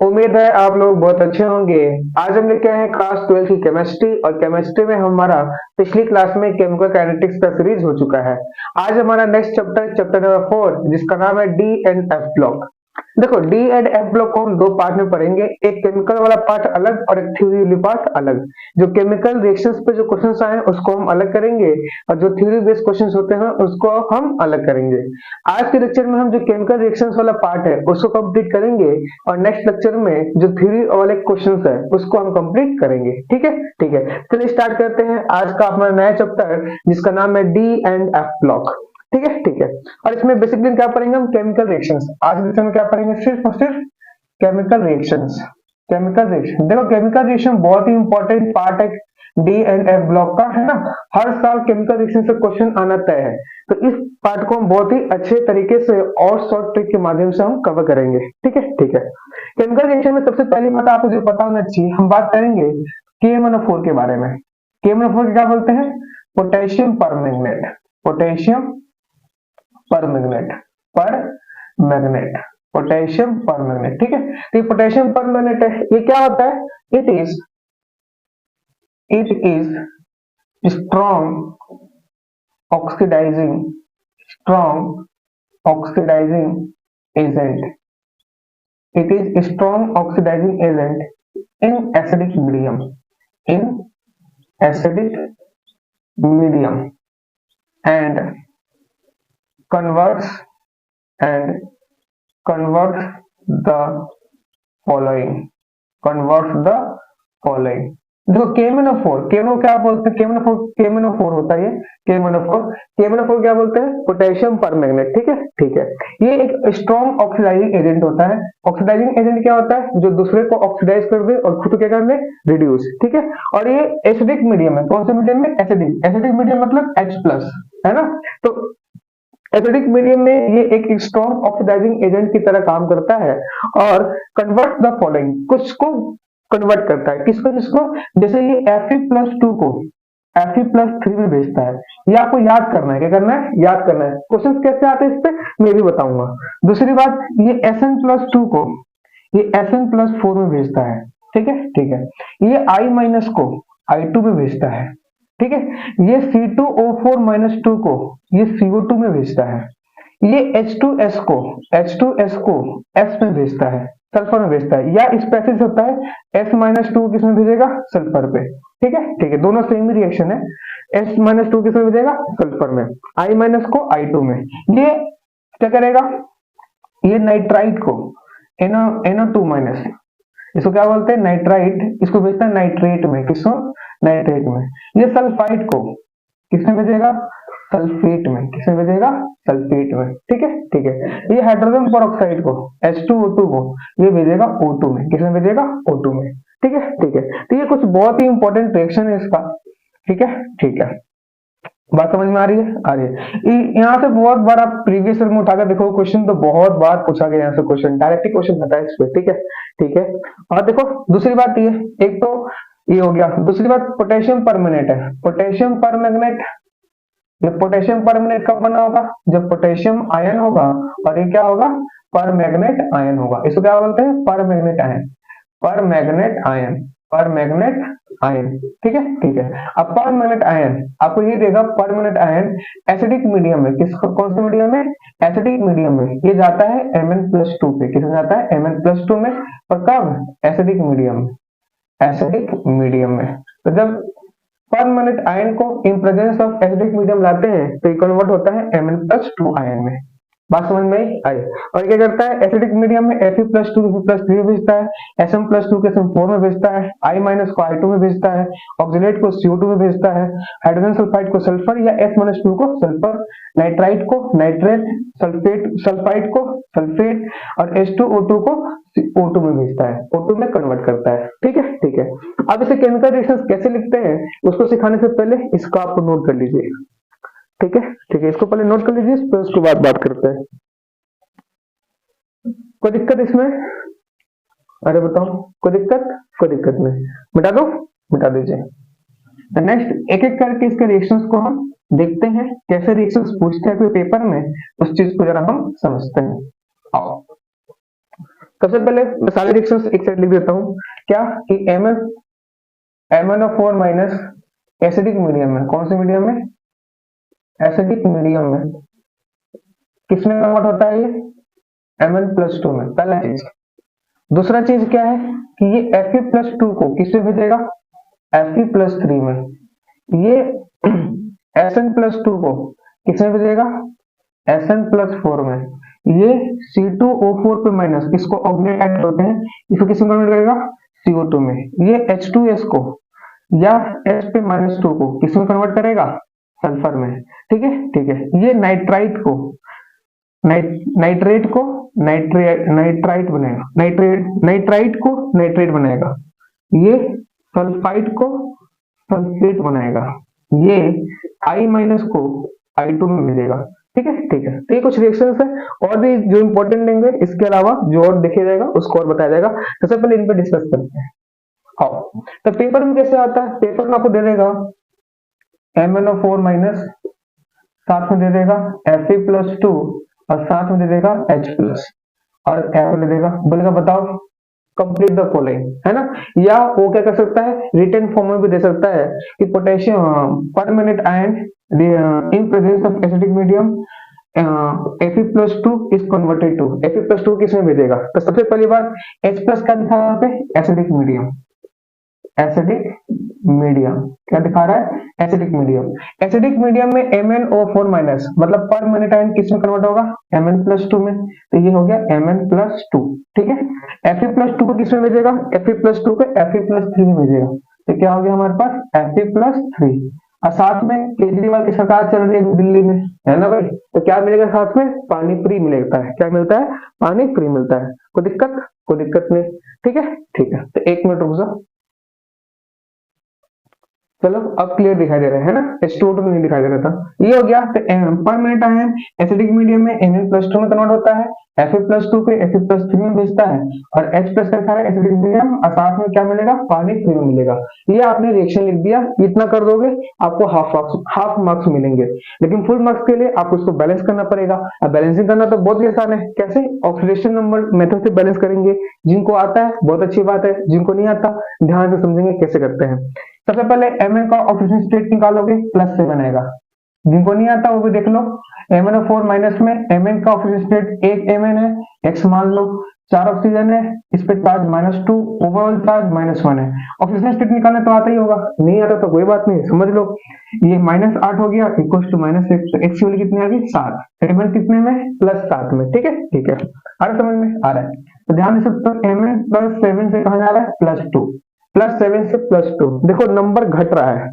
उम्मीद है आप लोग बहुत अच्छे होंगे। आज हम लेके आए हैं क्लास 12 की केमिस्ट्री, और केमिस्ट्री में हमारा पिछली क्लास में केमिकल काइनेटिक्स का सीरीज हो चुका है। आज हमारा नेक्स्ट चैप्टर, चैप्टर नंबर 4, जिसका नाम है डी एंड एफ ब्लॉक। देखो, डी एंड एफ ब्लॉक को हम दो पार्ट में पढ़ेंगे, एक केमिकल वाला पार्ट अलग और एक थ्योरी वाली पार्ट अलग। जो केमिकल रिएक्शंस पे जो क्वेश्चंस आए उसको हम अलग करेंगे, और जो थ्योरी बेस्ड क्वेश्चंस होते हैं उसको हम अलग करेंगे। आज के लेक्चर में हम जो केमिकल रिएक्शंस वाला पार्ट है उसको कंप्लीट करेंगे, और नेक्स्ट लेक्चर में जो थ्योरी वाले क्वेश्चंस है उसको हम कंप्लीट करेंगे। ठीक है, ठीक है, चलिए स्टार्ट करते हैं आज का अपना नया चैप्टर, जिसका नाम है डी एंड एफ ब्लॉक। ठीक है, ठीक है। और इसमें बेसिकली क्या पढ़ेंगे हम? Chemical reactions. आज लेक्चर में क्या पढ़ेंगे? सिर्फ और सिर्फ केमिकल रिएक्शंस। केमिकल रिएक्शन, देखो केमिकल रिएक्शन बहुत ही इंपॉर्टेंट पार्ट है डी एंड एफ ब्लॉक का, है ना। हर साल केमिकल रिएक्शन से क्वेश्चन आना तय है, तो इस पार्ट को हम बहुत ही अच्छे तरीके से और शॉर्ट ट्रिक के माध्यम से हम कवर करेंगे। ठीक है, ठीक है। केमिकल रिएक्शन में सबसे पहली बात आपको जो पता होना चाहिए, हम बात करेंगे KMnO4 के बारे में। KMnO4 क्या बोलते हैं? Potassium permanganate. Potassium permanganate, permanganate, potassium permanganate. ठीक है, तो ये पोटेशियम परमैंगनेट है, ये क्या होता है? It is strong oxidising agent. It is strong oxidising agent in acidic medium and converts the following देखो KMnO4 क्या बोलते हैं? KMnO4 होता है, ये KMnO4 क्या बोलते हैं? Potassium permanganate. ठीक है, ठीक है। ये एक स्ट्रॉन्ग ऑक्सीडाइजिंग एजेंट होता है। ऑक्सीडाइजिंग एजेंट क्या होता है? जो दूसरे को ऑक्सीडाइज कर दे और खुद क्या कर दे? रिड्यूस। ठीक है, और ये एसिडिक मीडियम है। कौन से मीडियम में? एसिडिक मीडियम मतलब H+, है ना। तो एसिडिक मीडियम में ये एक स्ट्रॉन्ग ऑक्सीडाइजिंग एजेंट की तरह काम करता है, और कन्वर्ट द फॉलोइंग, कुछ को कन्वर्ट करता है। किसको? जैसे ये Fe+2 को Fe+3 में भेजता है। ये आपको याद करना है। क्या करना है? याद करना है। क्वेश्चन कैसे आते हैं इस पे मैं भी बताऊंगा। दूसरी बात, ये Sn+2 को ये Sn+4 में भेजता है। ठीक है, ठीक है। ये I- को I2 में भेजता है। ठीक है, ये C2O4-2 को ये CO2 में भेजता है। ये H2S को S में भेजता है, सल्फर में भेजता है, या स्पेसिस होता है S-2 किसमें भेजेगा? सल्फर पे। ठीक है, ठीक है, दोनों सेम ही रिएक्शन है। S-2 किसमें भेजेगा? सल्फर में। I- को I2 में। ये क्या करेगा? ये नाइट्राइट को NO2-, इसको क्या बोलते हैं? नाइट्राइट। इसको भेजता है नाइट्रेट में। किसको? नाइट्रेट में। ये सल्फाइड को किसमें भेजेगा? सल्फेट में। किसमें भेजेगा? सल्फेट में। ठीक है, ठीक है। ये हाइड्रोजन पेरोक्साइड को H2O2 को ये भेजेगा O2 में। किसमें भेजेगा? O2 में। ठीक है, ठीक है। तो ये कुछ बहुत ही इंपॉर्टेंट रिएक्शन है इसका। ठीक है, ठीक है। बात समझ में आ रही है? आ रही है। यहाँ से बहुत बार आप प्रीवियस ईयर में उठाकर देखो, क्वेश्चन तो बहुत बार पूछा गया यहाँ से क्वेश्चन, डायरेक्ट क्वेश्चन आता है इस पे। ठीक है, ठीक है। और देखो दूसरी बात ये, एक तो ये हो गया। दूसरी बात, पोटेशियम परमैंगनेट है। पोटेशियम परमैंगनेट, ये पोटेशियम परमैंगनेट कब बना होगा? जब पोटेशियम आयन होगा, और ये क्या होगा? परमैंगनेट आयन होगा। इसको क्या बोलते हैं? Permanganate ion. Permanganate ion. ठीक है, ठीक है। अब परमैंगनेट आयन आपको ये देगा। परमैंगनेट आयन एसिडिक मीडियम में, कौन से मीडियम में? एसिडिक मीडियम में। ये जाता है Mn+2 पे। किसमें जाता है? Mn+2 में। और कब? एसिडिक मीडियम में। तो जब परमैंगनेट आयन को in presence of acidic medium लाते हैं तो ये कन्वर्ट होता है Mn+2 आयन में। बात समझ में आई? और क्या करता है? एसिडिक मीडियम में Fe+2 Fe+3 में भेजता है, Sm+2 को Sm4 में भेजता है, I- को I2 में भेजता है, ऑक्सीलेट को CO2 में भेजता है, हाइड्रोजन सल्फाइड को सल्फर या S-2 को सल्फर, नाइट्राइट को नाइट्रेट, सल्फाइड को सल्फेट, और H2O2 को O2 में भेजता है, O2 में कन्वर्ट करता है। ठीक है, ठीक है। अब इसे केमिकल रिएक्शंस कैसे लिखते हैं उसको सिखाने से पहले इसका आपको नोट कर लीजिए। ठीक है, ठीक है। इसको पहले नोट कर लीजिए, फिर उसके बाद बात करते हैं। कोई दिक्कत इसमें? अरे बताओ, कोई दिक्कत नहीं। मिटा दो, मिटा दीजिए। नेक्स्ट एक एक करके इसके रिएक्शंस को हम देखते हैं, कैसे रिएक्शंस पूछते हैं कोई पेपर में, उस चीज को जरा हम समझते हैं। आओ, सबसे पहले मैं सारे रिएक्शंस एक साइड लिख देता हूँ, क्या कि MnO4 माइनस एसिडिक मीडियम में, कौन से मीडियम में, एसिडिक मीडियम में किसमें कन्वर्ट होता है ये, Mn+2 में, पहला चीज। दूसरा चीज क्या है कि ये Fe+2 को किसमें भेजेगा, Fe+3 में, ये Sn+2 को किसमें भेजेगा, Sn+4 में, ये C2O4 पे माइनस, इसको ऑक्सीडेट ऐड होते हैं, इसको किसमें कन्वर्ट करेगा, CO2 में, ये H2S को या H पे -2 को किसमें कन्वर्ट करेगा, सल्फर में, ठीक है ठीक है। ये नाइट्राइट को नाइट्रेट को नाइट्राइट बनेगा, नाइट्राइट को नाइट्रेट बनाएगा, ये सल्फाइड को सल्फेट बनाएगा, ये I- को I2 में मिलेगा, ठीक है ठीक है। तो ये कुछ रिएक्शंस है, और भी जो इंपॉर्टेंट होंगे इसके अलावा जो और देखे जाएगा उसको और बताया जाएगा। सबसे पहले इन पे डिस्कस करते हैं। हाँ, तो पेपर में कैसे आता है, पेपर में आपको दे देगा MnO4 माइनस, साथ में दे देगा Fe+2 और साथ में दे देगा H+ और क्या दे देगा, बोलेगा बताओ कंप्लीट द फॉलोइंग, है ना। या वो क्या कर सकता है, रिटन फॉर्म में भी दे सकता है कि potassium permanent ion in presence of acidic medium Fe+2 is converted to, Fe+2 किसमें भेजेगा, तो सबसे पहली बार H+ का दिखा रहा है एसिडिक मीडियम, एसिडिक मीडियम क्या दिखा रहा है, एसिडिक मीडियम, एसिडिक मीडियम में MnO4 माइनस मतलब पर मिनट आयन किसमें कन्वर्ट होगा, Mn+2 में, तो ये हो गया Mn+2, ठीक है। Fe+2 को किसमें भेजेगा, Fe+2 को Fe+3 में भेजेगा, तो क्या हो गया हमारे पास Fe+3, और साथ में केजरीवाल की सरकार चल रही है दिल्ली में, है ना भाई, तो क्या मिलेगा साथ में, पानी फ्री मिलता है, क्या मिलता है, पानी फ्री मिलता है, कोई दिक्कत नहीं, ठीक है ठीक है। तो 1 मिनट रुक जाओ, चलो अब क्लियर दिखाई दे रहा है ना, H2O तो नहीं दिखाई दे रहा था। ये हो गया, तो पर मिनट आयन एसिडिक मीडियम में Mn+2 में कन्वर्ट होता है, Fe+2 को Fe+3 में भेजता है, और H+ का है एसिडिक मीडियम, और साथ में क्या मिलेगा, पानी फ्री में मिलेगा। ये आपने रिएक्शन लिख दिया, इतना कर दोगे आपको हाफ मार्क्स मिलेंगे, लेकिन फुल मार्क्स के लिए आपको इसको बैलेंस करना पड़ेगा। अब बैलेंसिंग करना तो बहुत ही आसान है, कैसे, ऑक्सीडेशन नंबर मेथड से बैलेंस करेंगे, जिनको आता है बहुत अच्छी बात है, जिनको नहीं आता ध्यान से समझेंगे कैसे करते हैं। सबसे पहले Mn का ऑक्सीजन स्टेट निकालोगे, +7 आएगा, जिनको नहीं आता वो भी देख लो। MnO4 माइनस में Mn का ऑक्सीजन स्टेट 1 Mn है, X मान लो, 4 ऑक्सीजन है, इस पे चार्ज -2, ओवरऑल चार्ज -1 है। ऑक्सीजन स्टेट निकालना तो आता ही होगा, नहीं आता तो कोई बात नहीं, समझ लो। ये -8 हो गया इक्वल टू -1, तो X की वैल्यू कितनी आ गई, 7, Mn कितने में, +7 में, ठीक है ठीक है। आ रहा समझ में, आ रहा है, तो ध्यान से तो Mn+7 से कहा जा रहा है +2, +7 से +2, देखो नंबर घट रहा है,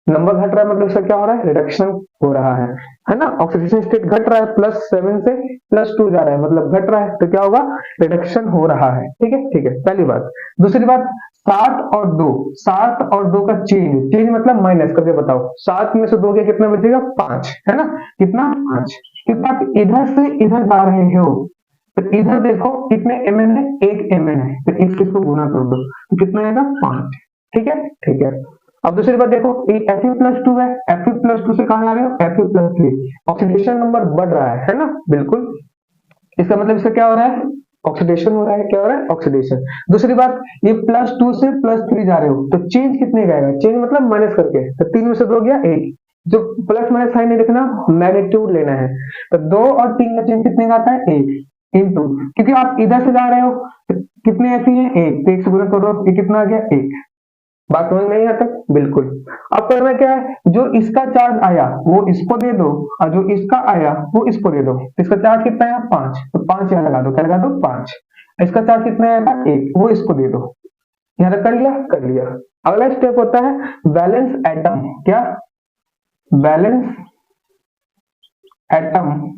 नंबर घट रहा है मतलब इसका क्या हो रहा है, रिडक्शन हो रहा है ना, ऑक्सीडेशन स्टेट घट रहा है, +7 से +2 जा रहा है मतलब घट रहा है, तो क्या होगा, रिडक्शन हो रहा है, ठीक है ठीक है, पहली बात। दूसरी बात, 7 और 2 का चेंज मतलब माइनस करके बताओ, 7 में से 2 के कितना बचेगा, 5, है ना, कितना, 5, क्योंकि आप इधर से इधर जा रहे हो, तो इधर देखो कितने Mn है, 1 Mn है, तो इसको गुना कर दो, तो कितना आएगा, 5, ठीक है ठीक है। अब दूसरी बात देखो, ये Fe+2 है, Fe+2 से कहां आ रहे हो, Fe+3, ऑक्सीडेशन नंबर बढ़ रहा है ना, बिल्कुल, इसका मतलब इसका क्या हो रहा है, ऑक्सीडेशन हो रहा है, क्या हो रहा है, ऑक्सीडेशन। दूसरी बात, ये +2 से +3 जा रहे हो, तो चेंज कितने का आएगा, चेंज मतलब माइनस करके, तो 3 में से 2 गया 1, जो प्लस माइनस साइन नहीं लिखना, मैग्नीट्यूड लेना है, तो 2 और 3 का चेंज कितने का आता है, 1 इंटू, क्योंकि आप इधर से जा रहे हो, तो कितने Fe है, 1, तो 1 से गुणा करो, ये कितना आ गया, 1, बात समझ में नहीं आता, बिल्कुल। अब करना क्या है, जो इसका चार्ज आया वो इसको दे दो, और जो इसका आया वो इसको दे दो, इसका चार्ज कितना है, 5, तो 5 यहाँ लगा दो, क्या लगा दो, 5, इसका चार्ज कितना आएगा, 1, वो इसको दे दो, यहाँ तक कर लिया, कर लिया। अगला स्टेप होता है बैलेंस एटम, क्या, balance atom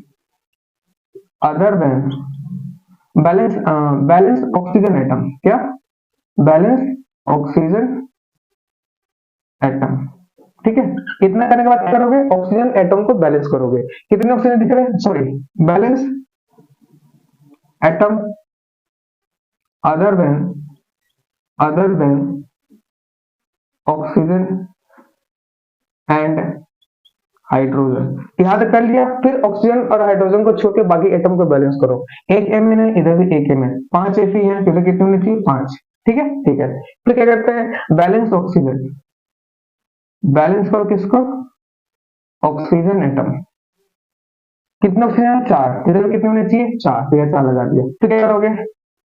other than balance oxygen atom, क्या, बैलेंस ऑक्सीजन एटम, ठीक है। इतना करने के बाद क्या करोगे, ऑक्सीजन एटम को बैलेंस करोगे, कितने ऑक्सीजन दिख रहे हैं, sorry, balance atom other than oxygen and hydrogen. यहाँ तक कर लिया। फिर ऑक्सीजन और हाइड्रोजन को छोड़ के बाकी एटम को बैलेंस करो। एक Mn है, इधर भी एक Mn, 5 Fe है, इधर कितने होने चाहिए? 5। ठीक है, ठीक है। फिर क्या करते हैं? बैलेंस ऑक्सीजन, बैलेंस करो किसको? Oxygen atom. कितने ऑक्सीजन है? 4। इधर कितने होने चाहिए? 4, तो 4 लगा दिया। फिर क्या करोगे?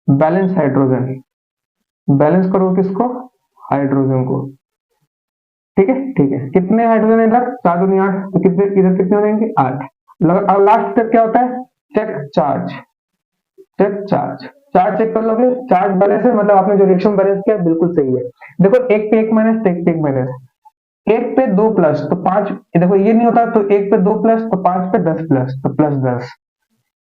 बैलेंस हाइड्रोजन, बैलेंस करो किसको? हाइड्रोजन को। ठीक है, ठीक है। कितने हाइड्रोजन इधर? 4 दूनी 8, तो कितने इधर कितने हो जाएंगे? 8। अब लास्ट स्टेप क्या होता है? Check charge, check charge. Charge check कर लोगे, चार्ज बैलेंस है, मतलब आपने जो रिएक्शन बैलेंस किया बिल्कुल सही है। देखो एक पे एक माइनस, तो एक पे एक माइनस, एक पे 2 प्लस तो 5, देखो ये नहीं होता, तो एक पे 2 प्लस तो 5 पे 10 प्लस, तो प्लस 10।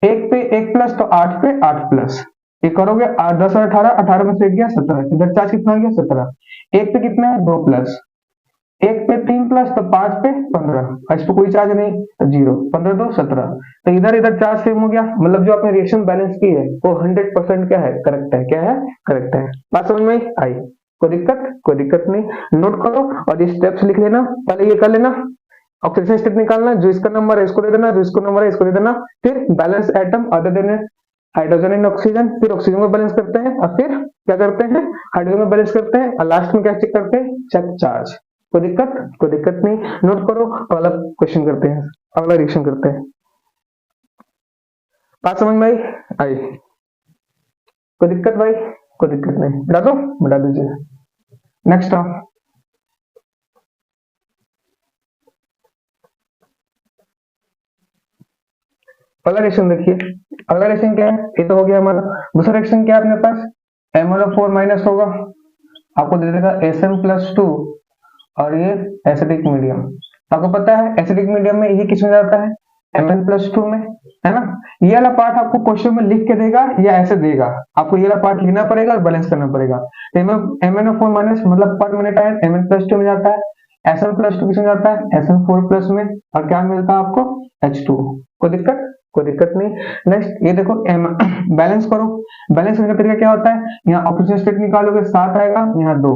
एक पे एक प्लस तो 8 पे 8 प्लस। ये करोगे 8 10 और 18, 18 में से 1 गया 17, इधर चार्ज कितना आ गया? 17। एक पे कितना है? 2 प्लस, एक पे 3 प्लस तो 5 पे 15, इस पे कोई चार्ज नहीं तो 0, 15 2 17, तो इधर इधर चार्ज सेम हो गया, मतलब जो आपने रिएक्शन बैलेंस की है वो 100% क्या है? करेक्ट है। क्या है? करेक्ट है। बात समझ में आई? कोई दिक्कत? कोई दिक्कत नहीं। नोट करो और ये स्टेप्स लिख लेना, पहले ये कर लेना। ऑक्सीजन स्टेट निकालना, जो इसका नंबर है इसको दे देना, जो इसको नंबर है इसको दे देना। फिर balance atom other than hydrogen and oxygen, फिर ऑक्सीजन को बैलेंस करते हैं, और फिर क्या करते हैं? हाइड्रोजन को बैलेंस करते हैं, और लास्ट में क्या चेक करते हैं? Check charge. कोई दिक्कत? कोई दिक्कत नहीं। नोट करो, अगला क्वेश्चन करते हैं, अगला रिएक्शन करते हैं। बात समझ में आई? आई? कोई दिक्कत भाई? कोई दिक्कत नहीं, बता दो, बता दीजिए। नेक्स्ट आओ। अगला रिएक्शन देखिए, अगला रिएक्शन क्या है? ये तो हो गया हमारा। दूसरा रिएक्शन क्या है अपने पास? MnO4 माइनस होगा, आपको दे देगा Sn+2, और ये एसिडिक मीडियम। आपको पता है एसिडिक मीडियम में ये किस में जाता है? Mn+2 में, है ना? ये वाला पार्ट आपको क्वेश्चन में लिख के देगा या ऐसे देगा, आपको ये वाला पार्ट लिखना पड़ेगा और बैलेंस करना पड़ेगा। MnO4 माइनस मतलब पर मिनट है, Mn+2 में जाता है, Sn+2 किस में जाता है? Sn4+ में, और क्या मिलता है आपको? H2। कोई दिक्कत? कोई दिक्कत नहीं। नेक्स्ट ये देखो, बैलेंस करो। बैलेंस करने का तरीका क्या होता है? यहाँ ऑक्सीजन स्टेट निकालोगे, 7 आएगा, यहाँ 2,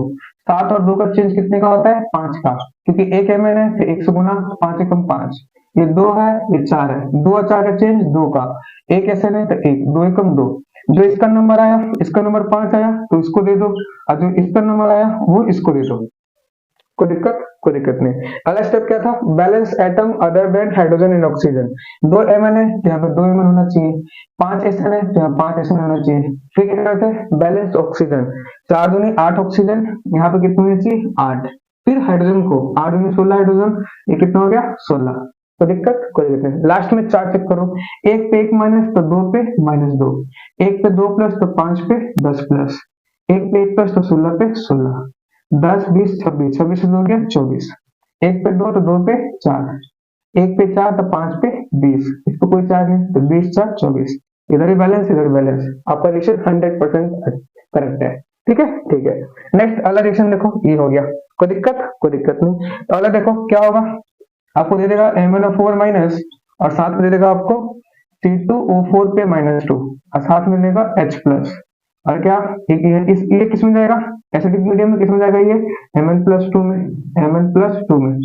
7 और 2 का चेंज कितने का होता है? 5 का, क्योंकि एक Mn है तो 1 से गुना, 5 एकम 5, ये 2 है, ये 4 है, 2 और 4 का चेंज 2 का, एक Sn है तो 1, 2 एकम 2। जो इसका नंबर आया, इसका नंबर 5 आया तो इसको दे दो, और जो इसका नंबर आया वो इसको दे दो। कोई दिक्कत? कोई दिक्कत नहीं। अगला स्टेप क्या था? Balance atom other than hydrogen and oxygen. 2 Mn है तो यहाँ पे 2 Mn होना चाहिए, 5 Sn है तो यहाँ 5 Sn होना चाहिए। फिर क्या करते हैं? बैलेंस ऑक्सीजन, 4 दूनी 8 ऑक्सीजन, यहाँ पे कितनी होनी चाहिए? 8। फिर हाइड्रोजन को 8 दूनी 16 हाइड्रोजन, ये कितना हो गया? 16। कोई दिक्कत? कोई दिक्कत नहीं। लास्ट में 4 चेक करो, एक पे एक माइनस तो 2 पे -2, एक पे 2 प्लस तो 5 पे 10 प्लस, एक पे एक प्लस तो 16 पे 16, 10 20 26, 26 से 2 गया 24, एक पे 2 तो 2 पे 4, एक पे 4 तो 5 पे 20, इस पे कोई चार्ज नहीं तो 20 4 24, इधर ही बैलेंस इधर बैलेंस, आपका रिएक्शन 100% करेक्ट है। ठीक है, ठीक है। नेक्स्ट अगला रिएक्शन देखो, ये हो गया। कोई दिक्कत? कोई दिक्कत नहीं। तो अगला देखो क्या होगा, आपको दे देगा MnO4 माइनस, और साथ में दे देगा आपको C2O4 पे -2, और साथ में देगा H+, और क्या ये किस में जाएगा? एसिडिक मीडियम में किस में जाएगा? ये Mn+2 में, Mn+2 में,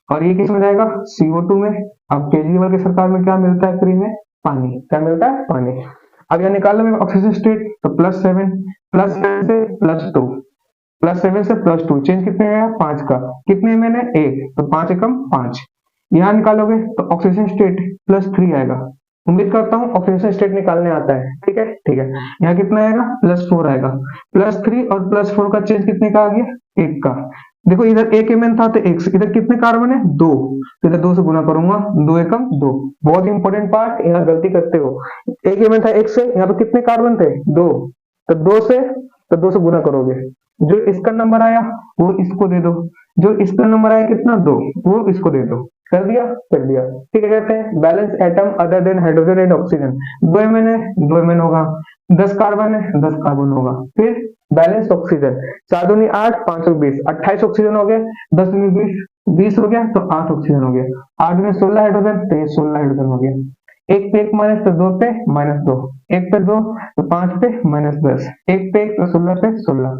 और ये किस में जाएगा? CO2 में। अब केजरीवाल की सरकार में क्या मिलता है फ्री में? पानी। क्या मिलता है? पानी। अब यहाँ निकालने में ऑक्सीजन स्टेट, तो +7, +7 से +2, +7 से +2, चेंज कितने आया? 5 का, कितने में है? 1, तो 5 एकम 5। यहाँ निकालोगे तो ऑक्सीजन स्टेट +3 आएगा। उम्मीद करता हूँ ऑक्सीजन स्टेट निकालने आता है। ठीक है, ठीक है। यहाँ कितना आएगा? +4 आएगा, +3 और +4 का चेंज कितने का आ गया? 1 का। देखो इधर एक Mn था तो 1, इधर कितने कार्बन है? 2, तो इधर 2 से गुना करूंगा, 2 एकम 2। बहुत इंपॉर्टेंट पार्ट, यहाँ गलती करते हो। एक Mn था 1 से, यहाँ पे कितने कार्बन थे? 2, तो 2 से गुना करोगे, जो इसका नंबर आया वो इसको दे दो, जो इसका नंबर आया कितना? 2, वो इसको दे दो। कर दिया? कर दिया। ठीक है। कहते हैं balance atom other than hydrogen and oxygen. 2 Mn है, 2 Mn होगा, 10 कार्बन है, 10 कार्बन होगा। फिर बैलेंस ऑक्सीजन, 4 दूनी 8, 5 और 20, 28 ऑक्सीजन हो गए, 10 दूनी 20, 20 हो गया तो 8 ऑक्सीजन हो गया, 8 में 16 हाइड्रोजन, तो ये 16 हाइड्रोजन हो गया। एक पे एक माइनस तो 2 पे -2, एक पे 2 तो 5 पे -10, एक पे 1 तो 16 पे 16,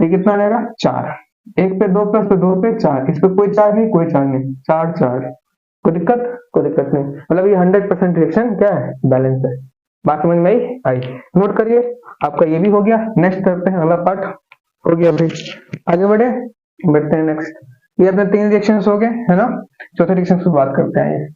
तो कितना रहेगा? 4। एक पे 2 प्लस तो 2 पे 4, इस पे कोई चार्ज नहीं, कोई चार्ज नहीं, 4 4। कोई दिक्कत नहीं, मतलब ये 100% रिएक्शन क्या है, बैलेंस है। बात समझ में आई? नोट करिए, आपका ये भी हो गया। नेक्स्ट करते हैं, अगला पार्ट हो गया भाई, आगे बढ़ते हैं नेक्स्ट। ये अपने 3 रिएक्शंस हो गए है ना, चौथे रिएक्शन की बात करते हैं। ये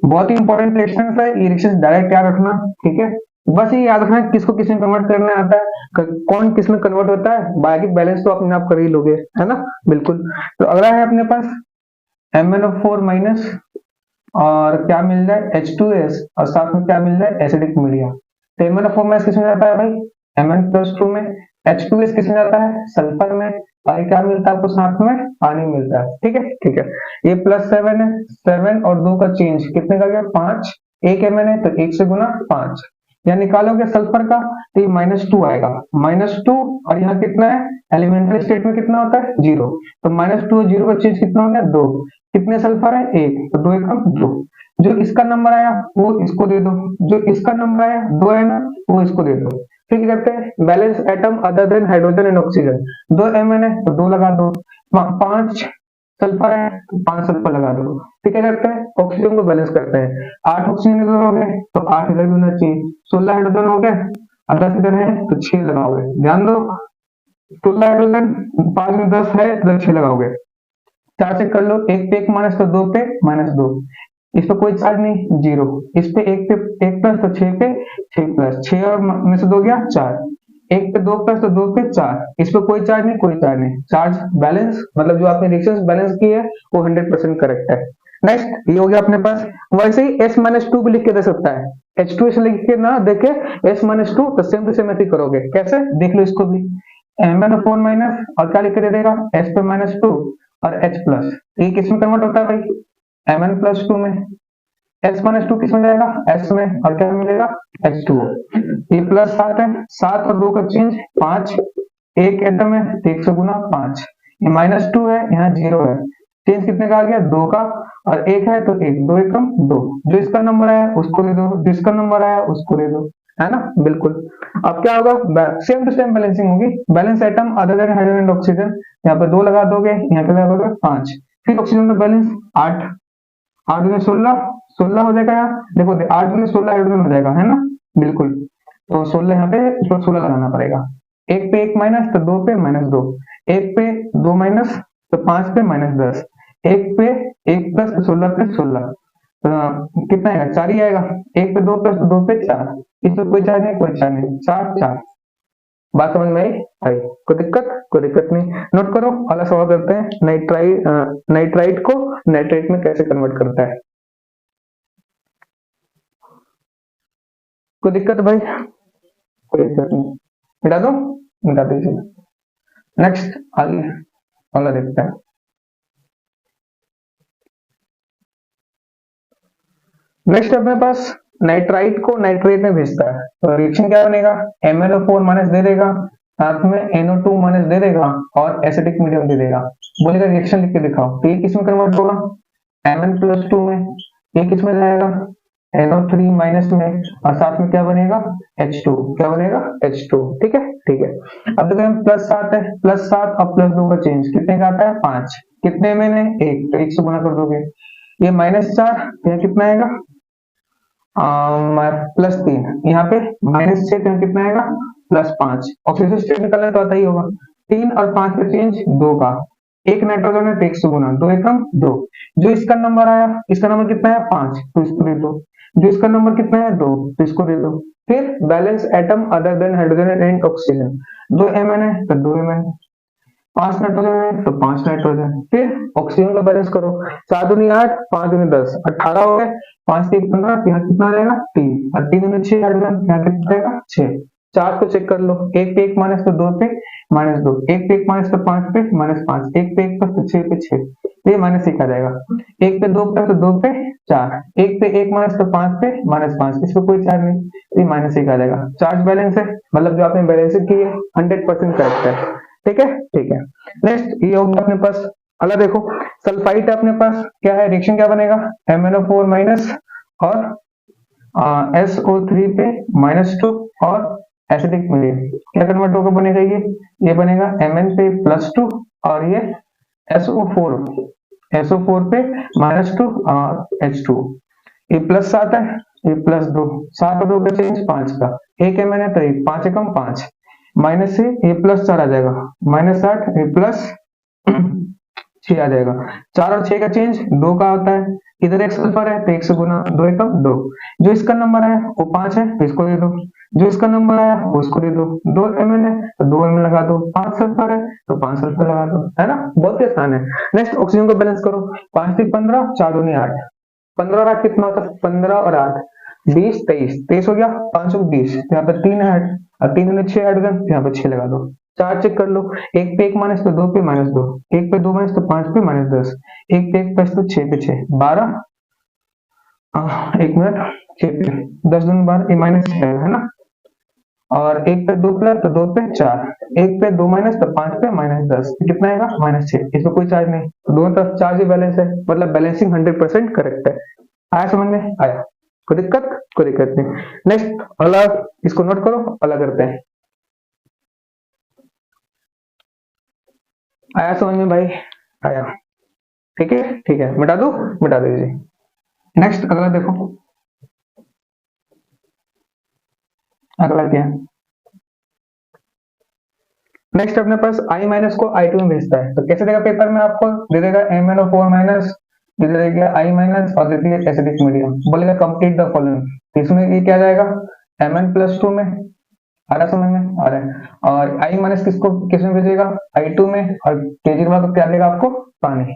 बहुत ही इंपॉर्टेंट रिएक्शंस है, ये रिएक्शंस डायरेक्ट याद रखना, ठीक है। बस ये याद रखना किसको किस में कन्वर्ट करना आता है, कौन किस में कन्वर्ट होता है, बाकी बैलेंस तो अपने आप कर ही लोगे, है ना, बिल्कुल। तो अगला है अपने पास MnO4 माइनस, और क्या मिल रहा है H2S, और साथ में क्या मिल रहा है एसिडिक मीडिया। तो MnO4 माइनस किसमें जाता है भाई, Mn+2 में। H2S किसमें जाता है, सल्फर में। और क्या मिलता है आपको साथ में, पानी मिलता है, ठीक है ठीक है। ये +7 है, 7 और 2 का चेंज कितने का गया, 5। एक Mn है तो 1 से गुना 5, यहाँ निकालोगे सल्फर का तो ये -2 आएगा, -2। और यहाँ कितना है, एलिमेंट्री स्टेट में कितना होता है, 0। तो -2 और 0 का चेंज कितना हो गया, 2। कितने सल्फर है, 1, तो 2 एकम 2। जो इसका नंबर आया वो इसको दे दो, जो इसका नंबर आया 2 है ना, वो इसको दे दो। फिर क्या करते हैं, balance atom other than hydrogen and oxygen. 2 Mn है तो 2 लगा दो, 5 सल्फर है तो 5 सल्फर लगा दो। फिर क्या करते हैं, ऑक्सीजन को बैलेंस करते हैं। 8 ऑक्सीजन इधर हो गए तो 8 इधर भी होना चाहिए, 16 हाइड्रोजन हो गए, 10 इधर है तो 6 लगाओगे। ध्यान दो, 16 हाइड्रोजन, 5 में 10 है तो 6 लगाओगे। 4 से कर लो, 1 पे 1 माइनस तो 2 पे -2। इस पे कोई चार्ज नहीं, 0। इस पे 1 पे 1 प्लस तो 6 पे 6 प्लस 6 और में से 2 गया 4। 1 पे 2 प्लस तो 2 पे 4। इस पे कोई चार्ज नहीं, कोई चार्ज नहीं। चार्ज बैलेंस, मतलब जो आपने रिएक्शंस बैलेंस की है वो 100% करेक्ट है। नेक्स्ट ये हो गया अपने पास। वैसे ही S-2 भी लिख के दे सकता है, H2S लिख के ना देखे S-2, तो सेम टू सेम ऐसे करोगे। कैसे, देख लो इसको भी। MnO4 माइनस और क्या लिख के दे देगा, S पे -2 और H प्लस। ये किस में कन्वर्ट होता है भाई, Mn+2 में। S-2 किस में जाएगा, S में, और क्या मिलेगा, H2O। ये +7 है, 7 और 2 का चेंज 5। एक एटम है तो 1 से गुना 5। ये -2 है, यहाँ 0 है, चेंज कितने का आ गया, 2 का। और 1 है तो 1, 2 एकम 2। जो इसका नंबर आया उसको दे दो, जिसका नंबर आया उसको दे दो, है ना, बिल्कुल। अब क्या होगा, सेम टू सेम बैलेंसिंग होगी। Balance atom other than hydrogen and oxygen, यहाँ पे 2 लगा दोगे, यहाँ पे लगा दोगे 5। फिर ऑक्सीजन का बैलेंस 8, 8 में 16, 16 हो जाएगा। यहाँ देखो 8 में 16 हाइड्रोजन हो जाएगा, है ना, बिल्कुल। तो 16 यहाँ पे इसको 16 लगाना पड़ेगा। 1 पे 1 माइनस तो 2 पे -2। 1 पे 2 माइनस तो 5 पे -10। 1 पे 1 प्लस तो 16 पे 16। कितना आएगा, 4 ही आएगा। 1 पे 2 प्लस तो 2 पे 4। इसमें कोई चार्ज नहीं, कोई चार्ज नहीं, 4 4। बात समझ में आई? कोई दिक्कत नहीं। नोट करो, अगला सवाल करते हैं। नाइट्राइट को नाइट्रेट में कैसे कन्वर्ट करता है। कोई दिक्कत भाई? कोई दिक्कत नहीं, मिटा दो, मिटा दीजिए। नेक्स्ट आगे अगला देखते हैं। नेक्स्ट अपने पास नाइट्राइट को नाइट्रेट में भेजता है, तो रिएक्शन क्या बनेगा, MnO4 माइनस दे देगा, साथ में NO2 माइनस दे देगा और एसिडिक मीडियम दे देगा। बोलेगा रिएक्शन लिख के दिखाओ, तो ये किस में कन्वर्ट होगा, Mn+2 में। ये किस में जाएगा, NO3 माइनस में, और साथ में क्या बनेगा, H2। क्या बनेगा, H2, ठीक है ठीक है। अब देखो हम +7 है, +7 और +2 का चेंज कितने का आता है, 5। कितने में ने 1, तो 1 से गुना कर दोगे। ये -4, यहाँ कितना आएगा, +3। यहाँ पे -6, तो कितना आएगा, +5। ऑक्सीजन स्टेट निकलना तो आता ही होगा। 3 और 5 का चेंज 2 का। एक नाइट्रोजन है तो 1 से गुना, 2 एकम 2। जो इसका नंबर आया, इसका नंबर कितना है, 5, तो इसको दे दो। जो इसका नंबर कितना है, 2, तो इसको दे दो। फिर balance atom other than hydrogen and oxygen. 2 Mn है तो 2 Mn, 5 नाइट्रोजन है तो 5 नाइट्रोजन। फिर ऑक्सीजन का बैलेंस करो, 4 दूनी 8, 5 दूनी 10, 18 हो गए। 5 3 15, यहाँ कितना रहेगा, 3, और 3 दूनी 6 हाइड्रोजन, यहाँ कितना रहेगा, 6। 4 को चेक कर लो, 1 पे 1 माइनस तो 2 पे -2, 1 पे 1 माइनस तो 5 पे -5, 1 पे 1 प्लस तो 6 पे 6, ये -1 आ जाएगा। 1 पे 2 प्लस तो 2 पे 4, 1 पे 1 माइनस तो 5 पे -5, इस पे कोई चार्ज नहीं, ये -1 आ जाएगा। चार्ज बैलेंस है, मतलब जो आपने बैलेंस की है 100% करेक्ट है, ठीक है ठीक है। नेक्स्ट ये होगा अपने पास, अगला देखो सल्फाइड अपने पास क्या है, रिएक्शन क्या बनेगा, MnO4 माइनस और SO3 पे -2 और एसिडिक मीडियम, क्या कन्वर्ट होकर बनेगा, ये बनेगा Mn पे +2 और ये SO4 SO4 पे -2 H2, ये +7 है, ये +2, 7 और 2 का चेंज 5 का, 1 Mn है तो 1, 5 एकम 5, माइनस से ये +4 आ जाएगा, -8, ये +6 आ जाएगा, 4 और 6 का चेंज 2 का होता है, इधर एक सल्फर है तो 1 से गुना, 2 एकम 2, जो इसका नंबर है वो 5 है तो इसको दे दो, जो इसका नंबर है वो उसको दे दो, 2 Mn है तो 2 Mn लगा दो, 5 सल्फर है तो 5 सल्फर लगा दो, है ना, बहुत ही आसान है। नेक्स्ट ऑक्सीजन को बैलेंस करो, 5 3 15, 4 दूनी 8, 15 और 8 कितना होता है, 15 और 8 20, 23, 23 हो गया, 5 और 20, यहाँ पे 3 है और 3 में 6 हाइड्रोजन, यहाँ पे 6 लगा दो, 4 चेक कर लो, 1 पे 1 माइनस तो 2 पे -2, 1 पे 2 माइनस तो 5 पे -10, 1 पे 1 प्लस तो 6 पे 6, 12, 1 मिनट, 6 पे 10 दूनी 12, ये -6 है ना, और 1 पे 2 प्लस तो 2 पे 4, 1 पे 2 माइनस तो 5 पे -10, कितना आएगा -6, इसमें कोई चार्ज नहीं, दोनों तरफ चार्ज ही बैलेंस है, मतलब बैलेंसिंग 100% करेक्ट है। आया समझ में, आया, कोई दिक्कत नहीं। नेक्स्ट अलग, इसको नोट करो, अलग करते हैं। आया समझ में भाई, आया, ठीक है, मिटा दीजिए। नेक्स्ट अगला देखो, अगला क्या है, नेक्स्ट अपने पास I माइनस को I2 में भेजता है, तो कैसे देगा पेपर में, आपको दे देगा MnO4 माइनस, दे देगा I माइनस और दे देगा एसिडिक मीडियम, बोलेगा कंप्लीट द फॉलोइंग, इसमें ये क्या जाएगा Mn+2 में, आ रहा समझ में, आ रहा है, और I माइनस किसको किसमें भेजेगा, I2 में, और केजरीवाल को क्या देगा आपको, पानी।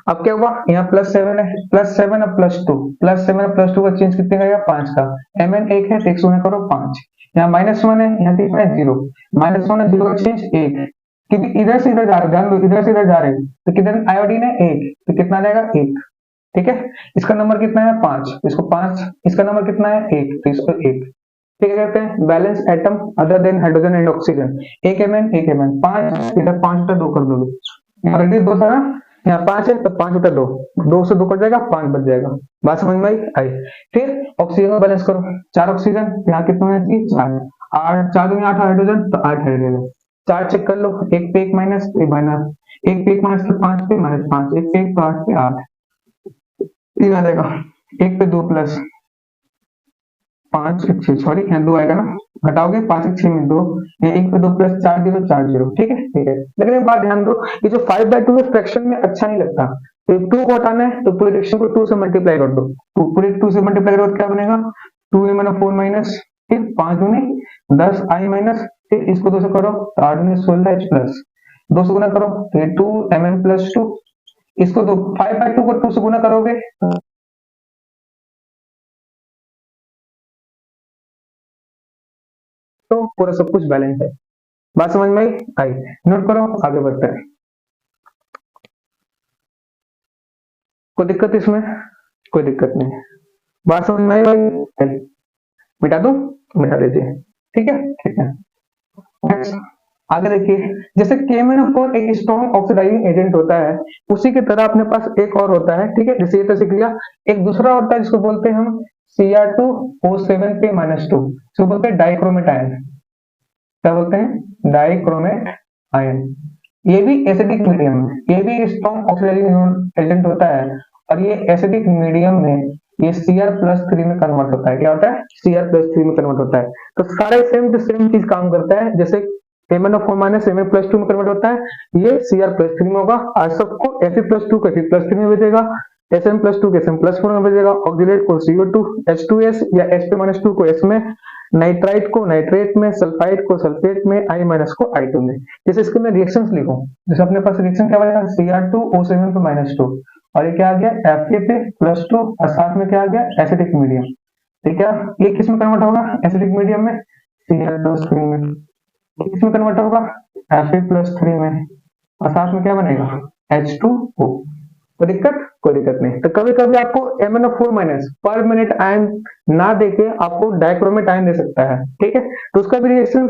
अब क्या हुआ, यहाँ +7 है, +7 और +2, +7 और +2 का चेंज कितने का आएगा, 5 का, Mn 1 है तो 1 गुना करो 5, यहाँ -1 है, यहाँ कितना है 0, -1 है 0 का चेंज 1, क्योंकि इधर से इधर जा रहे, ध्यान दो इधर से इधर जा रहे हैं, तो किधर आयोडीन है 1, तो कितना आ जाएगा 1, ठीक है, इसका नंबर कितना है 5, इसको 5, इसका नंबर कितना है 1, तो इसको 1, ठीक है, कहते हैं balance atom other than hydrogen and oxygen, 1 Mn 5, इधर 5 उठा 2 कर दोगे, ऑलरेडी 2 था ना, यहाँ 5 है तो 5 उठा 2, 2 से 2 कट जाएगा, 5 बच जाएगा, बात समझ में आई। फिर ऑक्सीजन को बैलेंस करो, 4 ऑक्सीजन, यहाँ कितना होना चाहिए 4, 8, 4 में 8 हाइड्रोजन तो 8 हाइड्रोजन, 4 चेक कर लो, 1 पे 1 माइनस, 1 माइनस, 1 पे 1 माइनस तो 5 पे -5, 1 पे 1 तो 8 पे 8, ये आ जाएगा, 1 पे 2 प्लस 5 6, सॉरी यहाँ 2 आएगा ना, घटाओगे 5 6 में 2, ये 1 पे 2 प्लस 4 0 4 0, ठीक है, लेकिन एक बात ध्यान दो, ये जो 5/2 है फ्रैक्शन में अच्छा नहीं लगता, तो 2 को हटाना है तो पूरे रिएक्शन को 2 से मल्टीप्लाई कर दो, तो पूरे 2 से मल्टीप्लाई करो तो क्या बनेगा, 2Mn4 माइनस, फिर 5 दूनी 10 I माइनस, फिर इसको 2 से करो तो 8 दूनी 16 H प्लस, 2 से गुना करो तो ये 2Mn+2, इसको 5/2 को 2 से गुना करोगे तो पूरा सब कुछ बैलेंस है, बात समझ में आई, नोट करो, आगे बढ़ते हैं, कोई दिक्कत इसमें, कोई दिक्कत नहीं, बात समझ में आई भाई, मिटा दो, मिटा दीजिए, ठीक है। Next, आगे देखिए, जैसे KMnO4 एक स्ट्रॉन्ग ऑक्सीडाइजिंग एजेंट होता है, उसी की तरह अपने पास एक और होता है, ठीक है, जैसे ये तो सीख लिया, एक दूसरा होता है जिसको बोलते हैं हम Cr2O7 पे -2, इसको बोलते हैं डाइक्रोमेट आयन, क्या बोलते हैं, डाइक्रोमेट आयन, ये भी एसिडिक मीडियम है, ये भी स्ट्रॉन्ग ऑक्सीडाइजिंग एजेंट होता है, और ये एसिडिक मीडियम में ये Cr+3 में कन्वर्ट होता है, क्या होता है, Cr+3 में कन्वर्ट होता है, तो सारे सेम टू सेम चीज काम करता है, जैसे MnO4 माइनस Mn+2 में कन्वर्ट होता है, ये Cr+3 में होगा, आज सबको Fe+2 को Fe+3 में भेजेगा, Sm+2 को Sm+4 में भेजेगा, ऑक्सीडेट को CO2 H2S या Sp-2 को S में, नाइट्राइट को नाइट्रेट में, सल्फाइड को सल्फेट में, I माइनस को I2 में। जैसे इसके मैं रिएक्शंस लिखूं, जैसे अपने पास रिएक्शन क्या बनेगा, Cr2O7 पे -2, और ये क्या आ गया Fa+2, और साथ में क्या आ गया एसिडिक मीडियम, ठीक है, ये किस में कन्वर्ट होगा, एसिडिक मीडियम में, Cr+3 में, किस में कन्वर्ट होगा, Fe+3 में, और साथ में क्या बनेगा H2O, कोई दिक्कत नहीं, तो कभी कभी आपको MnO4 माइनस पर मिनट आयन ना देके आपको डाइक्रोमेट आयन दे सकता है, ठीक है, तो उसका भी रिएक्शन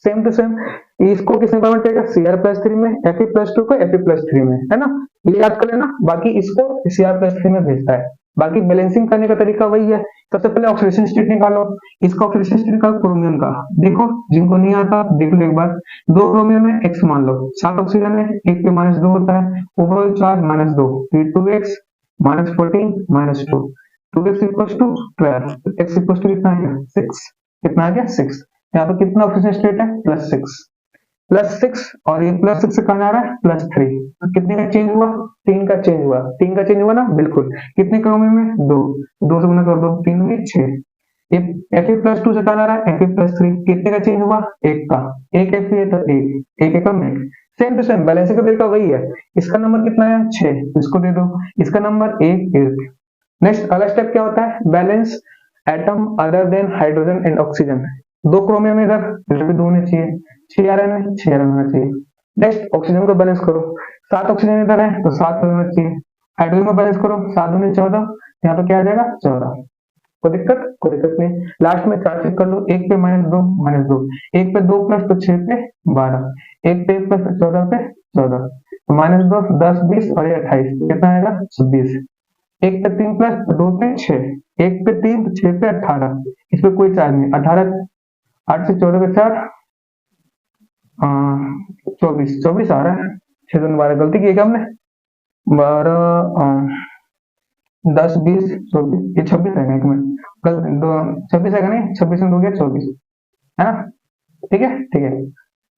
सेम टू सेम, इसको किसमें कन्वर्ट करेगा, Cr+3 में, Fe+2 को Fe+3 में, है ना, ये याद कर लेना, बाकी इसको Cr+3 में भेजता है, बाकी बैलेंसिंग करने का तरीका वही है। सबसे पहले ऑक्सीडेशन स्टेट निकालो, इसका ऑक्सीडेशन स्टेट निकालो क्रोमियम का। देखो जिनको नहीं आता देख लो एक बार। दो क्रोमियम है, एक्स मान लो, 7 ऑक्सीजन है, एक पे -2 होता है, overall charge -2, 2x -14 -2, 2x equals to 12, x equals to कितना आ गया 6, कितना आ गया 6। यहाँ पे कितना ऑक्सीजन स्टेट है +6, +6 और ये +6 से कहाँ जा रहा है +3, तो कितने का चेंज हुआ 3 का चेंज हुआ, 3 का चेंज हुआ ना बिल्कुल। कितने क्रोमियम में 2, 2 से गुना कर दो 3 में 6। ये Fe+2 से कहाँ जा रहा है Fe+3, कितने का चेंज हुआ 1 का, 1 Fe है तो 1 1 में सेम टू सेम बैलेंसिंग का तरीका वही है। इसका नंबर कितना है 6, इसको दे दो, इसका नंबर 1। नेक्स्ट अगला स्टेप क्या होता है balance atom other than hydrogen and oxygen. दो क्रोमियम इधर भी दो होने चाहिए, 6 आयरन है 6 आयरन होना चाहिए। नेक्स्ट ऑक्सीजन को बैलेंस करो, 7 ऑक्सीजन इधर है तो 7 होना चाहिए। हाइड्रोजन को बैलेंस करो, 7 दूनी 14, यहाँ पे क्या आ जाएगा 14। कोई दिक्कत नहीं। लास्ट में 4 चेक कर लो, एक पे -2 -2, एक पे 2 प्लस तो 6 पे 12, एक पे 1 प्लस तो 14 पे 14, तो -2 10 20 और ये 28, कितना आएगा 26। एक पे 3 प्लस 2 पे 6, एक पे 3 तो 6 पे 18, इस पे कोई चार्ज नहीं, 18 8 से 14 पे 4 24 24 आ रहा है, 6 2 12 गलती की है क्या हमने, 12 10 20 24, ये 26 है, एक मिनट कल 26 है नहीं, 26 में 2 गया 24 है ना, ठीक है ठीक है।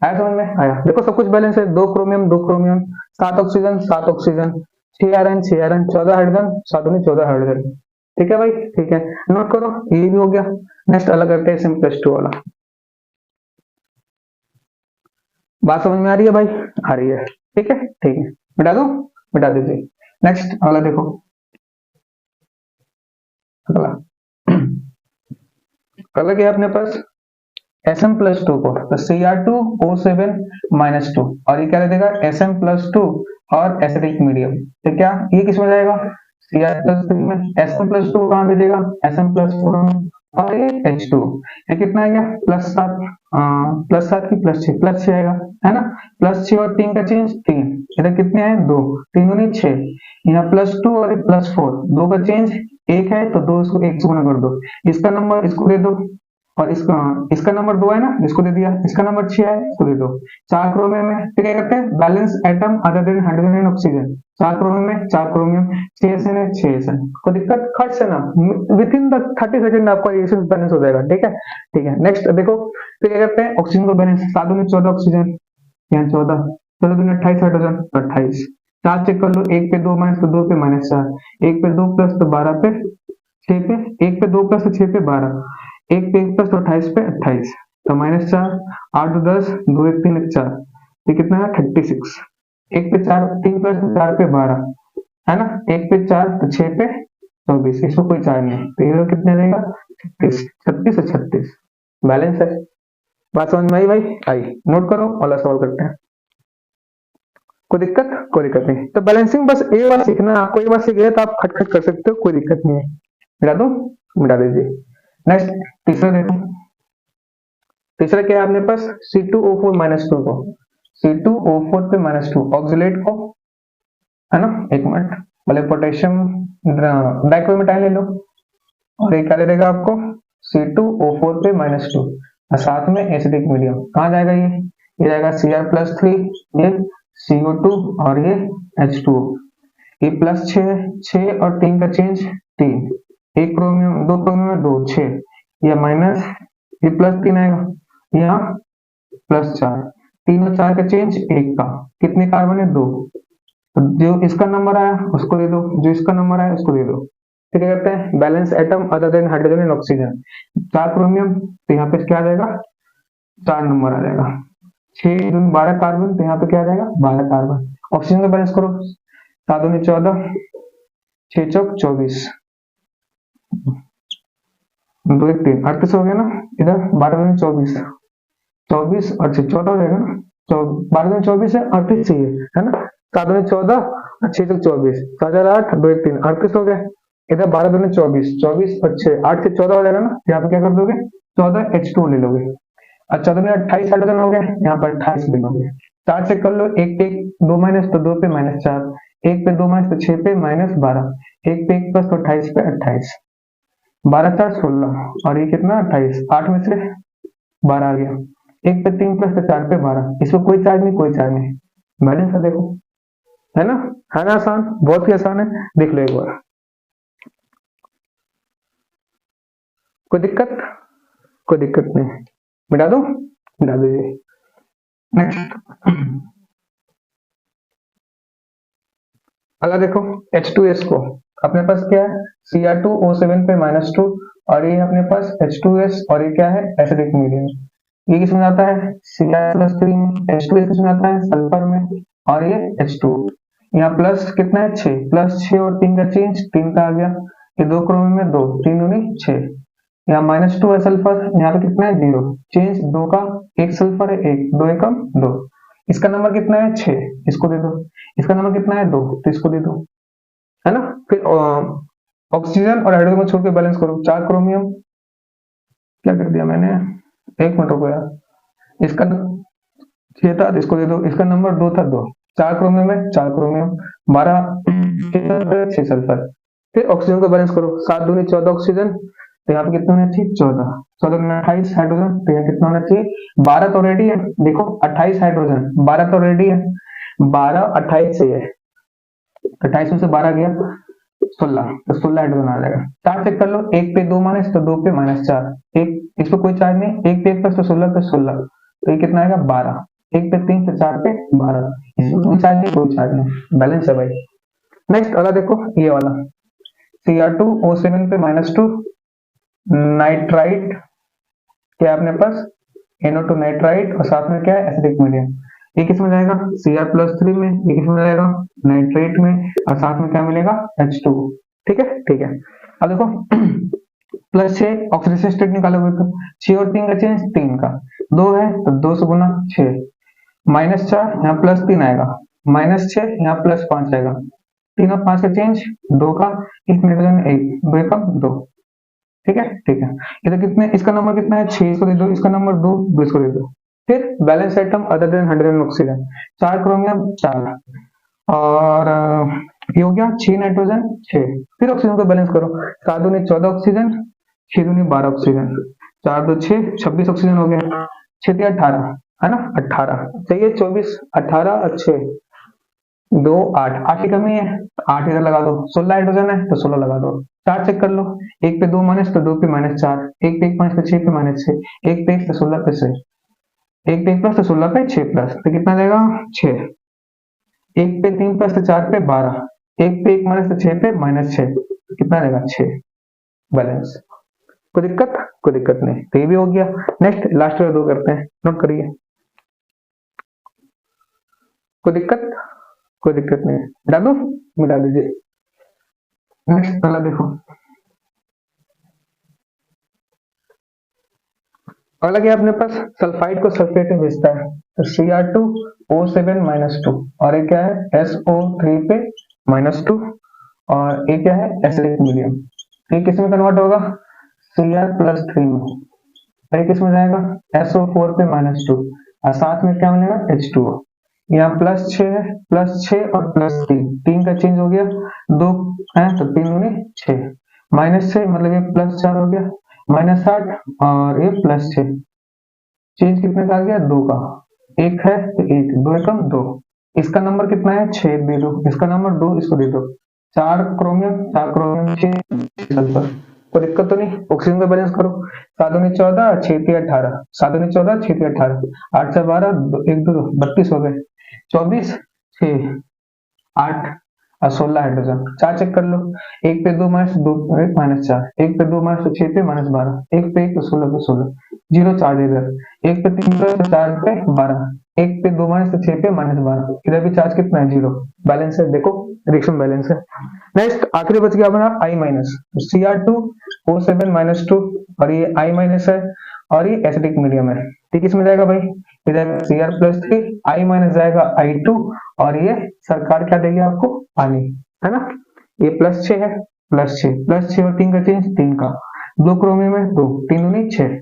आया समझ में आया। देखो सब कुछ बैलेंस है, 2 chromium 7 oxygen 7 oxygen, 6 iron 6 iron, 14 hydrogen 7 दूनी 14 हाइड्रोजन। ठीक है भाई ठीक है, नोट करो ये भी हो गया। नेक्स्ट अलग करते हैं Sm+2 वाला। बात समझ में आ रही है भाई, आ रही है, ठीक है ठीक है, मिटा दो मिटा दीजिए। नेक्स्ट अगला देखो, अगला अगला क्या है अपने पास Sm+2 को, तो Cr2O7 -2 और ये क्या दे देगा Sm+2 और एसिडिक मीडियम, तो क्या ये किस में जाएगा Cr+3 में, Sm+2 कहाँ दे देगा Sm+4 में, और ये H2 ये कितना आएगा +7 +7 की +6 +6 आएगा है ना, +6 और 3 का चेंज 3, इधर कितने आए 2 3 दूनी 6, यहाँ +2 और +4 2 का चेंज 1 है तो 2 इसको 1 से गुना कर दो, इसका नंबर इसको दे दो और इसका नंबर 2 है ना इसको दे दिया, इसका नंबर 6 है इसको दे दो। 4 क्रोमियम है तो क्या करते हैं balance atom other than hydrogen and oxygen, 4 chromium में 4 क्रोमियम, 6 SN है 6 SN, कोई दिक्कत खट से ना, विद इन द 30 सेकंड आपका ये बैलेंस हो जाएगा, ठीक है ठीक है। नेक्स्ट देखो तो क्या करते हैं ऑक्सीजन को बैलेंस, 7 दूनी 14 ऑक्सीजन, यहाँ 14 14 दूनी 28 हाइड्रोजन 28, 4 चेक कर लो, एक पे 2 माइनस तो 2 पे -4, एक पे 2 प्लस तो 12 पे 6 पे, एक पे 2 प्लस तो 6 पे 12, एक पे 1 प्लस तो 28 पे 28, तो -4 8 2 10 2 1 3 1 4, ये कितना है 36, एक पे 4 3 प्लस 4 पे 12 है ना, एक पे 4 तो 6 पे 24, इसमें कोई 4 नहीं, तो ये कितने रहेगा 36 36 और 36 बैलेंस है। बात समझ में आई भाई, आई नोट करो और सॉल्व करते हैं। कोई दिक्कत नहीं, तो बैलेंसिंग बस एक बार सीखना, आपको एक बार सीख गए तो आप खटखट कर सकते हो, कोई दिक्कत नहीं है। मिटा दो मिटा दीजिए। नेक्स्ट तीसरा देखो, तीसरा क्या है अपने पास C2O4 -2 को, C2O4 पे -2 ऑक्सीलेट को है ना, एक मिनट पहले पोटेशियम डाइक्रोमेटाइल ले लो और ये क्या दे देगा आपको C2O4 पे -2 और साथ में एसिडिक मीडियम, कहाँ जाएगा ये जाएगा Cr+3, ये CO2 और ये H2O, ये +6 और 3 का चेंज 3, एक क्रोमियम 2 क्रोमियम में 2 6, ये माइनस ये +3 आएगा, यहाँ +4, 3 और 4 का चेंज 1 का, कितने कार्बन है 2, तो जो इसका नंबर आया उसको दे दो, जो इसका नंबर आया उसको दे दो। फिर क्या करते हैं balance atom other than hydrogen and oxygen, 4 chromium तो यहाँ पे क्या आ जाएगा 4 नंबर आ जाएगा, 6 दूनी 12 कार्बन तो यहाँ पे क्या आ जाएगा 12 कार्बन। ऑक्सीजन का बैलेंस करो, 7 दूनी 14 6 चौक 24 2 1 3 38 हो गया ना, इधर 12 दूनी 24 24 और 6 14 हो जाएगा ना, 12 दूनी 24 है 38 चाहिए है ना, 7 दूनी 14 और 6 चौक 24 7 8 2 1 3 38 हो गया, इधर 12 दूनी 24 24 और 6 8 से 14 हो जाएगा ना, यहाँ पे क्या कर दोगे 14 H2 ले लोगे, अच्छा तो 28 हाइड्रोजन हो गया, यहाँ पर 28 ले लोगे, 4 चेक कर लो, एक पे 2 माइनस तो 2 पे -4, एक पे 2 माइनस तो 6 पे -12, एक पे एक प्लस तो 28 पे 28, 12 4 16 और ये कितना 28, 8 में से 12 आ गया। एक पे 3 प्लस तो 4 पे 12, इसमें कोई चार्ज नहीं, कोई चार्ज नहीं, बैलेंस है देखो, है ना? है ना आसान, बहुत ही आसान है, देख लो एक बार। कोई दिक्कत? कोई दिक्कत नहीं, मिटा दो, मिटा दीजिए। नेक्स्ट अगला देखो H2S को, अपने पास क्या है Cr2O7 पे -2 और ये अपने पास H2S और ये क्या है एसिडिक मीडियम। ये किसमें जाता है Cr+3 में, H2S किसमें जाता है सल्फर में और ये H2। यहाँ प्लस कितना है 6, +6 और 3 का चेंज 3 का आ गया, ये 2 क्रोमी में 2, 3 दूनी 6, यहाँ -2 है सल्फर, यहाँ पे कितना है 0, चेंज 2 का, एक सल्फर है 1, 2 एकम 2, इसका नंबर कितना है 6, इसको दे दो, इसका नंबर कितना है 2 तो इसको दे दो, है ना? फिर ऑक्सीजन और हाइड्रोजन को छोड़ के बैलेंस करो, 4 क्रोमियम, क्या कर दिया मैंने, एक मिनट रुको यार, इसका 6 था तो इसको दे दो, इसका नंबर 2 था 2, 4 क्रोमियम है 4 क्रोमियम, 12 6 सल्फर। फिर ऑक्सीजन को बैलेंस करो, 7 दूनी 14 ऑक्सीजन, तो यहाँ पे कितना होना चाहिए 14, 14 में 28 हाइड्रोजन, तो यहाँ कितना होना चाहिए 12 तो रेडी है, देखो 28 हाइड्रोजन, 12 तो रेडी है, 12 28 से है, 28 में से 12 गया 16, तो 16 हाइड्रोजन आ जाएगा। चार्ज चेक कर लो, एक पे 2 माइनस तो 2 पे -4, एक इस पे कोई चार्ज नहीं, एक पे 1 प्लस तो 16 पे 16, तो ये कितना आएगा 12, एक पे 3 तो 4 पे 12, इसमें कोई चार्ज नहीं, कोई चार्ज नहीं, बैलेंस है भाई। नेक्स्ट अगला देखो ये वाला Cr2O7 पे -2 नाइट्राइट, क्या है अपने पास NO2 नाइट्राइट और साथ में क्या है एसिडिक मीडियम, ये किसमें जाएगा Cr+3 में, ये किसमें जाएगा नाइट्रेट में और साथ में क्या मिलेगा H2। ठीक है ठीक है, अब देखो +6 ऑक्सीडेशन स्टेट निकालोगे तो 6 और 3 का चेंज 3 का, 2 है तो 2 से गुना 6, -4 यहाँ +3 आएगा, -6 यहाँ +5 आएगा, 3 और 5 का चेंज 2 का, इस नाइट्रोजन 1, 2 का 2, ठीक है ठीक है। ये तो कितने, इसका नंबर कितना है 6, इसको दे दो, इसका नंबर 2, 2 इसको दे दो। फिर balance item other than hydrogen oxygen, 4 chromium 4 और ये हो गया 6 नाइट्रोजन 6। फिर ऑक्सीजन को बैलेंस करो, 7 दूनी 14 ऑक्सीजन, 6 दूनी 12 ऑक्सीजन, 4 2 6 26 ऑक्सीजन हो गया, 6 3 18 है ना, 18 चाहिए 24, 18 और 6 2 8, 8 की कमी है 8 इधर लगा दो, 16 हाइड्रोजन है तो 16 लगा दो। चार चेक कर लो, एक पे 2 माइनस तो 2 पे -4, एक पे 1 5 तो 6 पे -6, एक पे 1 तो 16 पे 6, एक पे 1 प्लस तो 16 पे 6 प्लस, तो कितना देगा 6, एक पे 3 प्लस तो 4 पे 12, एक पे 1 माइनस तो 6 पे -6, कितना देगा 6, बैलेंस। कोई दिक्कत? कोई दिक्कत नहीं, तो ये भी हो गया। नेक्स्ट लास्ट वाले 2 करते हैं, नोट करिए, कोई दिक्कत? कोई दिक्कत नहीं, डालो मिटा दीजिए। नेक्स्ट वाला देखो, अगला क्या अपने पास सल्फाइड को सल्फेट में भेजता है, तो Cr2O7 -2 और ये क्या है SO3 पे -2 और ये क्या है एसिडिक मीडियम, ये किस में कन्वर्ट होगा Cr+3 में, ये किस में जाएगा SO4 पे -2 और साथ में क्या मिलेगा H2O। यहाँ +6 है, +6 और +3, 3 का चेंज हो गया, 2 है तो 3 दूनी 6, -6 मतलब ये +4 हो गया, -8 और ये +6, चेंज कितने का आ गया 2 का, एक है तो 1, 2 एकम 2, इसका नंबर कितना है 6 दे दो, इसका नंबर 2 इसको दे दो, 4 क्रोमियम 6 सल्फर, कोई दिक्कत तो नहीं। ऑक्सीजन का बैलेंस करो, 7 दूनी 14 6 3 18, 7 दूनी 14 6 3 18, 8 से 12 1 2 32 हो गए, 24 6 8 और 16 हाइड्रोजन। चार चेक कर लो, एक पे 2 माइनस 2 1 -4, एक पे 2 माइनस 6 पे -12, एक पे 1 तो 16 पे 16, 0 चार्ज इधर, एक पे 3 पे 4 पे 12, एक पे 2 माइनस 6 पे -12, इधर भी चार्ज कितना है 0, बैलेंस है देखो, रिएक्शन बैलेंस है। नेक्स्ट आखिरी बच गया अपना I माइनस, Cr2O7 -2 और ये I माइनस है और ये एसिडिक मीडियम है, ठीक इसमें जाएगा भाई, इधर Cr+3, I माइनस जाएगा I2 और ये सरकार क्या देगी आपको पानी, है ना। ये +6 है, +6 और 3 का चेंज 3 का, 2 क्रोमियम है 2, 3 दूनी 6,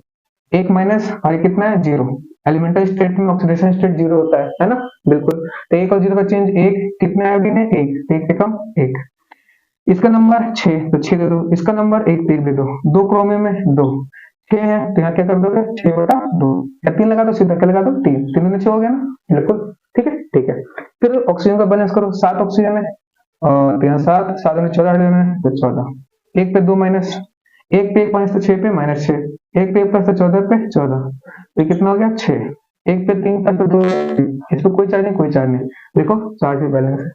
एक माइनस और ये कितना है 0, एलिमेंटल स्टेट में ऑक्सीडेशन स्टेट 0 होता है ना, बिल्कुल। तो 1 और 0 का चेंज 1, कितने आयोडीन है 1, 1 से कम 1, इसका नंबर 6 तो 6 दे दो, इसका नंबर 1 3 दे दो, 2 क्रोमियम में 2 6 है तो यहाँ क्या कर दोगे 6/2 या 3 लगा दो, सीधा क्या लगा दो 3 3 में 6 हो गया ना, बिल्कुल ठीक है ठीक है। फिर ऑक्सीजन का बैलेंस करो, 7 ऑक्सीजन है तो यहाँ 7 7 में 14 हाइड्रोजन है तो 14, 1 पे 2 माइनस, 1 पे 1 माइनस तो 6 पे माइनस 6, 1 पे 1 प्लस तो 14 पे 14, तो कितना हो गया 6, 1 पे 3 प्लस तो 2, इसमें कोई चार्ज नहीं कोई चार्ज नहीं, देखो चार्ज भी बैलेंस है।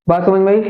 बात समझ में आई?